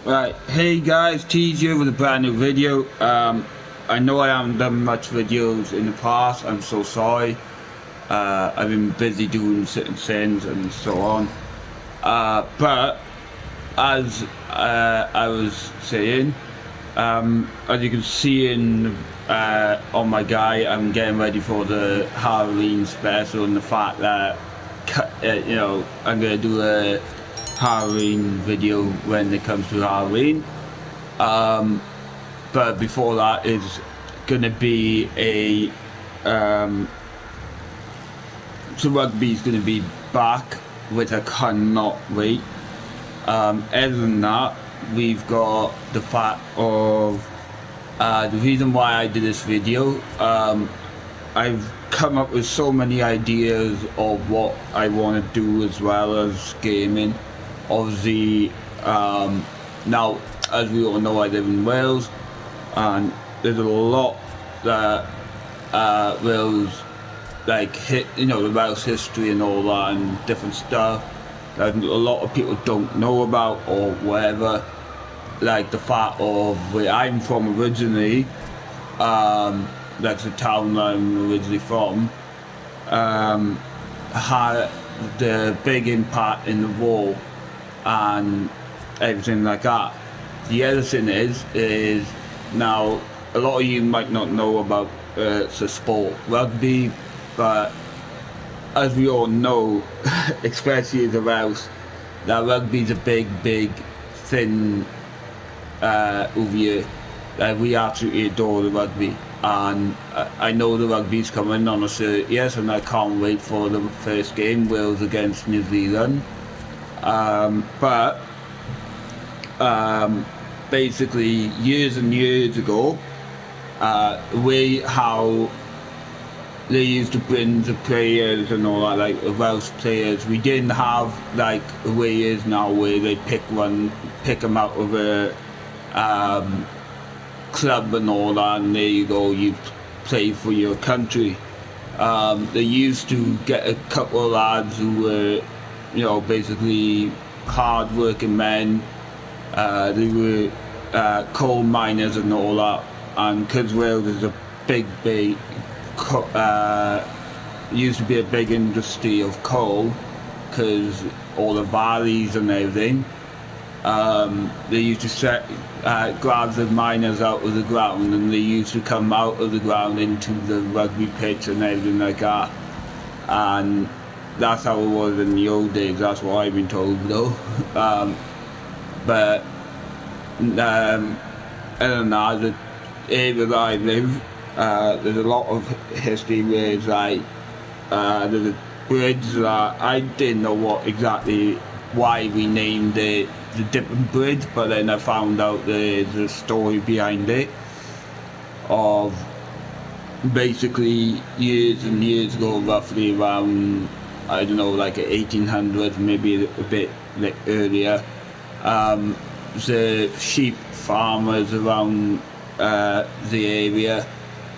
Right, hey guys, T's here with a brand new video. I know I haven't done much videos in the past, I'm so sorry. I've been busy doing certain things and so on. But as I was saying, as you can see on my guy, I'm getting ready for the Halloween special, and the fact that I'm gonna do a Halloween video when it comes to Halloween. But before that is gonna be so rugby's gonna be back, which I cannot wait. Other than that, we've got the fact of the reason why I did this video. I've come up with so many ideas of what I want to do as well as gaming. Obviously, now as we all know, I live in Wales, and there's a lot that Wales the Welsh history and all that and different stuff that a lot of people don't know about or whatever. Like the fact of where I'm from originally, that's the town I'm originally from, had the big impact in the war and everything like that. The other thing is now a lot of you might not know about the sport rugby, but as we all know, especially as a Welsh, that rugby's a big thing over here. We absolutely adore the rugby, and I know the rugby's coming on a 30th, and I can't wait for the first game, Wales against New Zealand. Basically, years and years ago, how they used to bring the players and all that, like the Welsh players. We didn't have like the way it is now, where they pick them out of a club and all that, and there you go, you play for your country. They used to get a couple of lads who were, basically hard-working men. They were coal miners and all that, and because Wales is a big used to be a big industry of coal, because all the valleys and everything. They used to grab the miners out of the ground, and they used to come out of the ground into the rugby pitch and everything like that. And that's how it was in the old days. That's what I've been told, though. But other than that, the area that I live, there's a lot of history where it's like there's a bridge that I didn't know why we named it the Dipping Bridge, but then I found out there's a story behind it of basically years and years ago, roughly around, I don't know, like 1800s, maybe a bit earlier. The sheep farmers around the area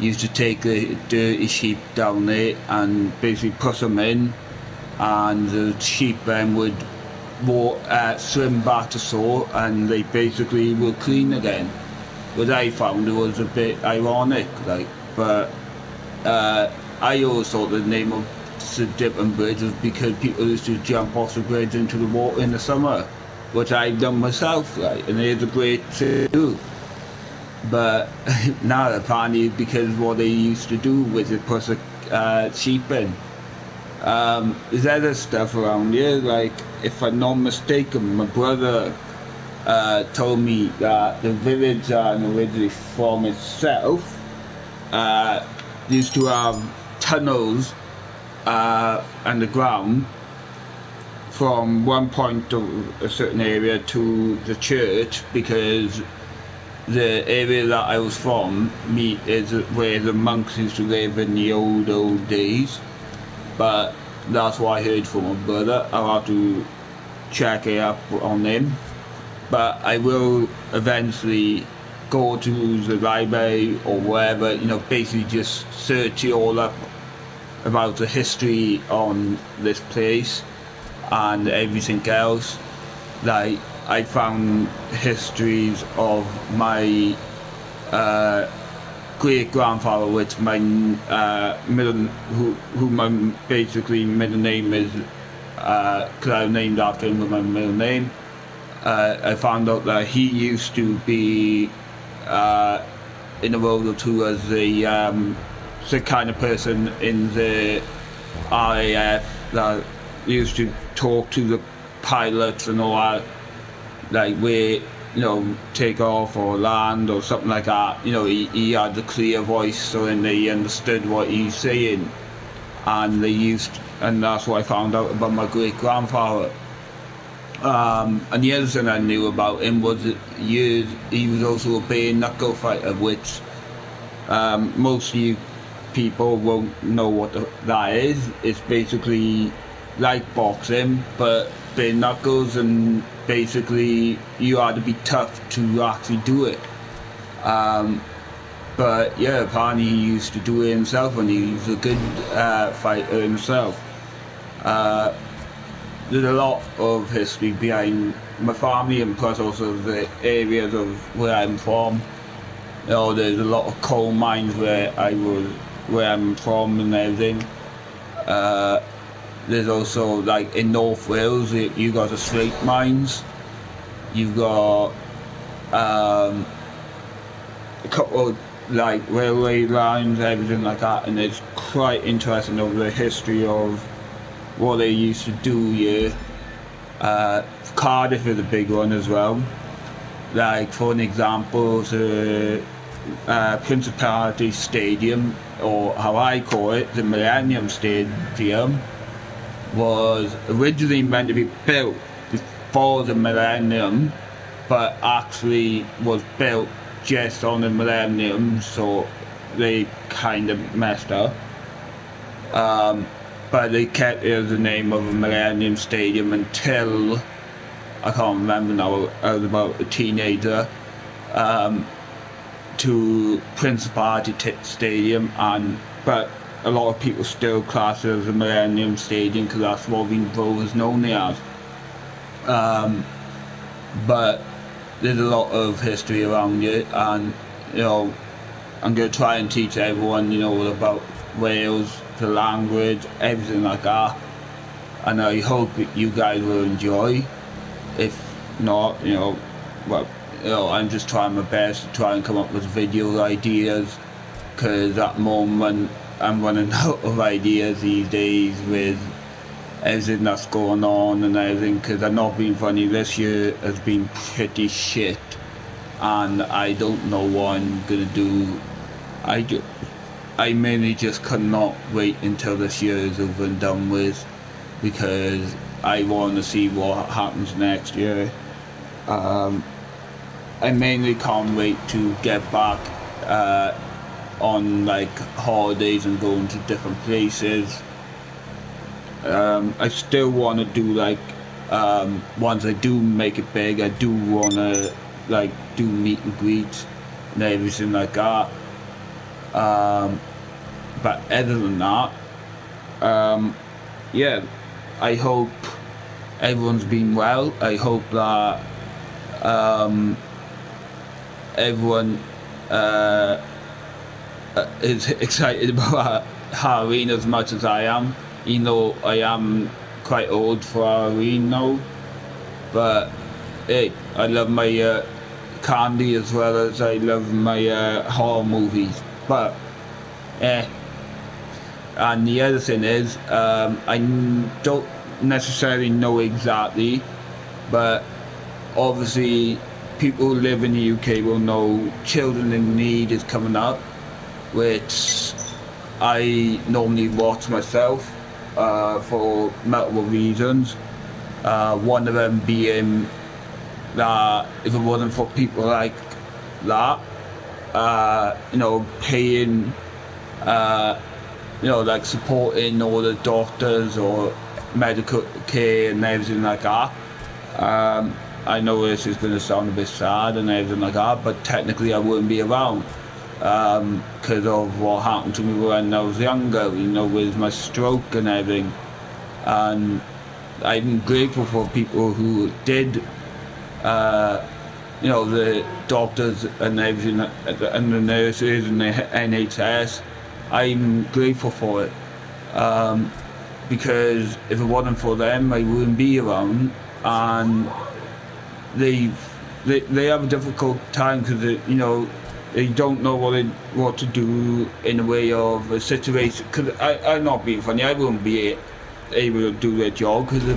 used to take the dirty sheep down there and basically put them in, and the sheep then would swim back to shore, and they basically were clean again. What I found it was a bit ironic, but I always thought the name of the Dipping Bridge was because people used to jump off the bridge into the water in the summer, which I've done myself, and it is a great to do. But now apparently because what they used to do was it put the sheep in. There's other stuff around here, like if I'm not mistaken, my brother told me that the village I'm originally from itself used to have tunnels underground from one point of a certain area to the church, because the area that I was from is where the monks used to live in the old days. But that's what I heard from my brother. I'll have to check it up on him. But I will eventually go to the library or wherever, basically just search it all up about the history on this place and everything else. Like, I found histories of my great grandfather, which my who my basically middle name is, because I was named after him with my middle name. I found out that he used to be in the World War II as the kind of person in the RAF that used to talk to the pilots and all that, like where, take off or land or something like that. He had a clear voice, so then they understood what he's saying, and and that's what I found out about my great grandfather. And the other thing I knew about him was that he was also a bare knuckle fighter, which most of you people won't know what that is. It's basically like boxing, but bare knuckles, and basically you had to be tough to actually do it. But yeah, apparently he used to do it himself, and he was a good fighter himself. There's a lot of history behind my family, and plus also the areas of where I'm from. There's a lot of coal mines where I'm from and everything. There's also, like in North Wales, you got the slate mines. You've got a couple of like railway lines, everything like that, and it's quite interesting over the history of what they used to do here. Cardiff is a big one as well. Like for an example, the Principality Stadium, or how I call it, the Millennium Stadium, was originally meant to be built before the Millennium, but actually was built just on the Millennium, so they kind of messed up. But they kept it as the name of a Millennium Stadium until, I can't remember now, I was about a teenager, to Principality Stadium, but a lot of people still class it as a Millennium Stadium because that's what Wien Rovers known it as. But there's a lot of history around it, and I'm going to try and teach everyone about Wales, the language, everything like that, and I hope you guys will enjoy. If not, I'm just trying my best to try and come up with video ideas, because at the moment I'm running out of ideas these days with everything that's going on and everything, because I've not been funny. This year has been pretty shit, and I don't know what I'm gonna do. I mainly just cannot wait until this year is over and done with, because I want to see what happens next year. I mainly can't wait to get back on like holidays and going to different places. I still want to do like once I do make it big, I do want to like do meet and greets and everything like that. But other than that, yeah, I hope everyone's been well. I hope that everyone is excited about Halloween as much as I am. I am quite old for Halloween now, but hey, I love my candy as well as I love my horror movies. But and the other thing is, I don't necessarily know exactly, but obviously people who live in the UK will know Children in Need is coming up, which I normally watch myself for multiple reasons. One of them being that if it wasn't for people like that, paying, like supporting all the doctors or medical care and everything like that. I know this is going to sound a bit sad and everything like that, but technically I wouldn't be around because of what happened to me when I was younger, with my stroke and everything. And I'm grateful for people who did you know, the doctors and everything, and the nurses and the NHS. I'm grateful for it, because if it wasn't for them, I wouldn't be around. And they they have a difficult time because, you know, they don't know what to do in a way of a situation. Because I'm not being funny, I wouldn't be able to do their job because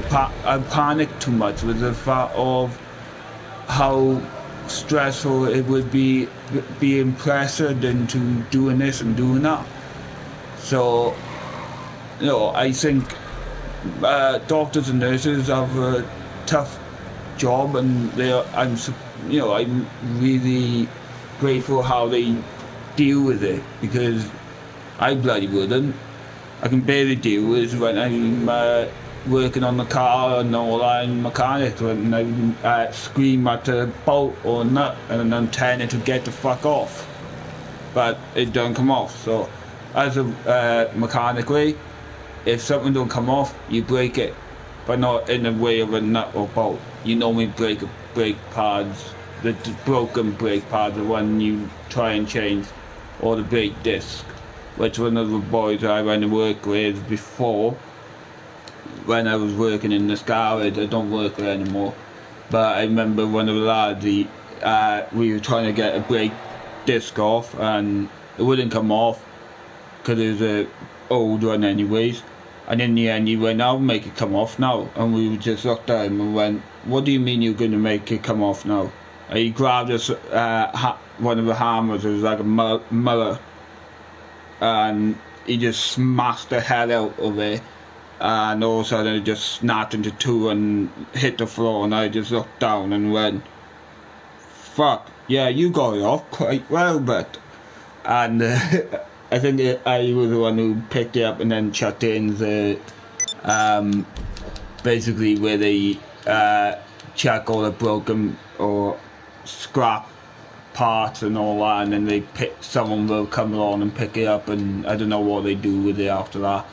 I panic too much with the fact of how stressful it would be being pressured into doing this and doing that. So, you know, I think doctors and nurses have a tough job, and I'm really grateful how they deal with it, because I bloody wouldn't. I can barely deal with it when I'm working on the car and all that, and mechanics, when I scream at a bolt or nut and then tell it to get the fuck off, but it don't come off. So as a mechanic way, if something don't come off, you break it, but not in the way of a nut or bolt. You normally break brake pads, the broken brake pads, the one you try and change, or the brake disc, which one of the boys I went to work with before, when I was working in this garage. I don't work there anymore, but I remember one of the lads, we were trying to get a brake disc off, and it wouldn't come off because it was a old one anyways. And in the end he went, "I'll make it come off now." And we just looked at him and went, "What do you mean you're going to make it come off now?" And he grabbed us one of the hammers. It was like a muller, and he just smashed the hell out of it, and all of a sudden it just snapped into two and hit the floor. And I just looked down and went, "Fuck, yeah, you got it off quite well, but..." And I think I was the one who picked it up and then chucked it in the basically where they check all the broken or scrap parts and all that, and then someone will come along and pick it up, and I don't know what they do with it after that.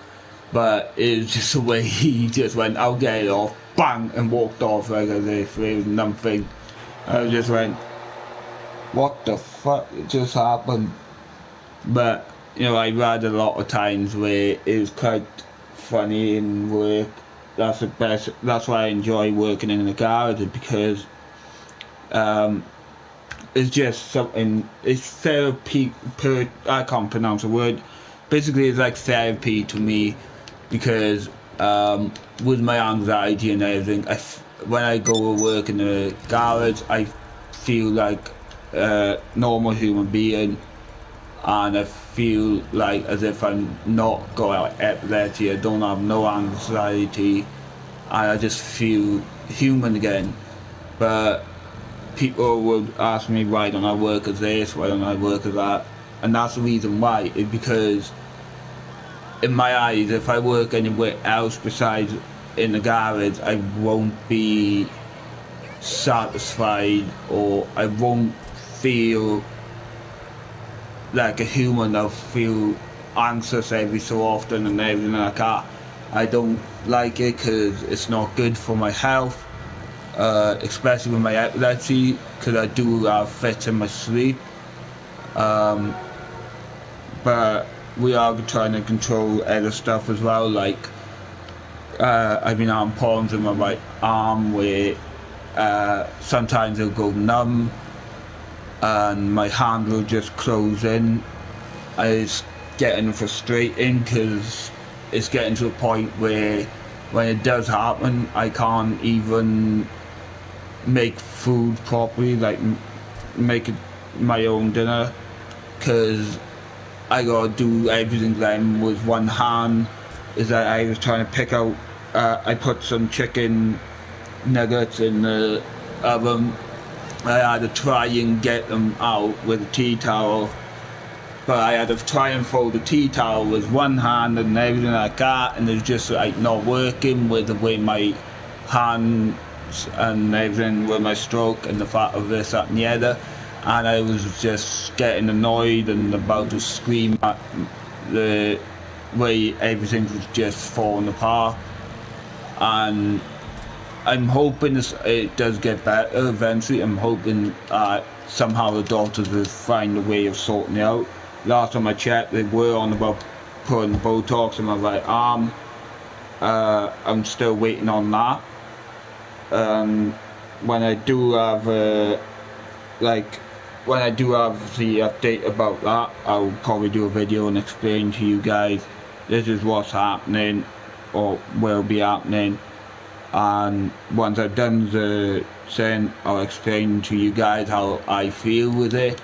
But it was just the way he just went, "I'll get it off," bang, and walked off like as if it was nothing. I just went, "What the fuck just happened?" But, you know, I've had a lot of times where it was quite funny in work. That's the best. That's why I enjoy working in the garage, because it's just something. It's therapy. I can't pronounce the word. Basically, it's like therapy to me, because with my anxiety and everything, when I go to work in the garage, I feel like a normal human being. And I feel like as if I'm not got epilepsy, I don't have no anxiety, and I just feel human again. But people would ask me, why don't I work as this, why don't I work as that? And that's the reason why, because in my eyes, if I work anywhere else besides in the garage, I won't be satisfied, or I won't feel like a human. I'll feel anxious every so often and everything like that. I don't like it because it's not good for my health, especially with my epilepsy, because I do have fits in my sleep. But we are trying to control other stuff as well, like I've been having problems with my right arm where sometimes it'll go numb and my hand will just close in. It's getting frustrating because it's getting to a point where when it does happen, I can't even make food properly, like make my own dinner, because I gotta do everything then with one hand. Is that I was trying to pick out, I put some chicken nuggets in the oven. I had to try and get them out with a tea towel, but I had to try and fold the tea towel with one hand and everything like that, and it's just like not working with the way my hands and everything with my stroke and the fact of this, that and the other. And I was just getting annoyed and about to scream at the way everything was just falling apart. And I'm hoping it does get better eventually. I'm hoping somehow the doctors will find a way of sorting it out. Last time I checked, they were on about putting Botox in my right arm. I'm still waiting on that. When I do have when I do have the update about that, I'll probably do a video and explain to you guys this is what's happening or will be happening. And once I've done the thing, I'll explain to you guys how I feel with it,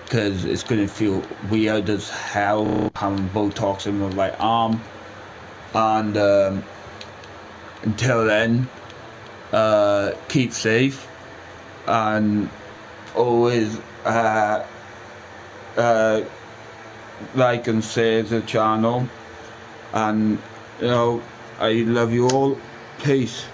because it's going to feel weird as hell having Botox in my right arm. And until then, keep safe and always like and share the channel, and I love you all. Peace.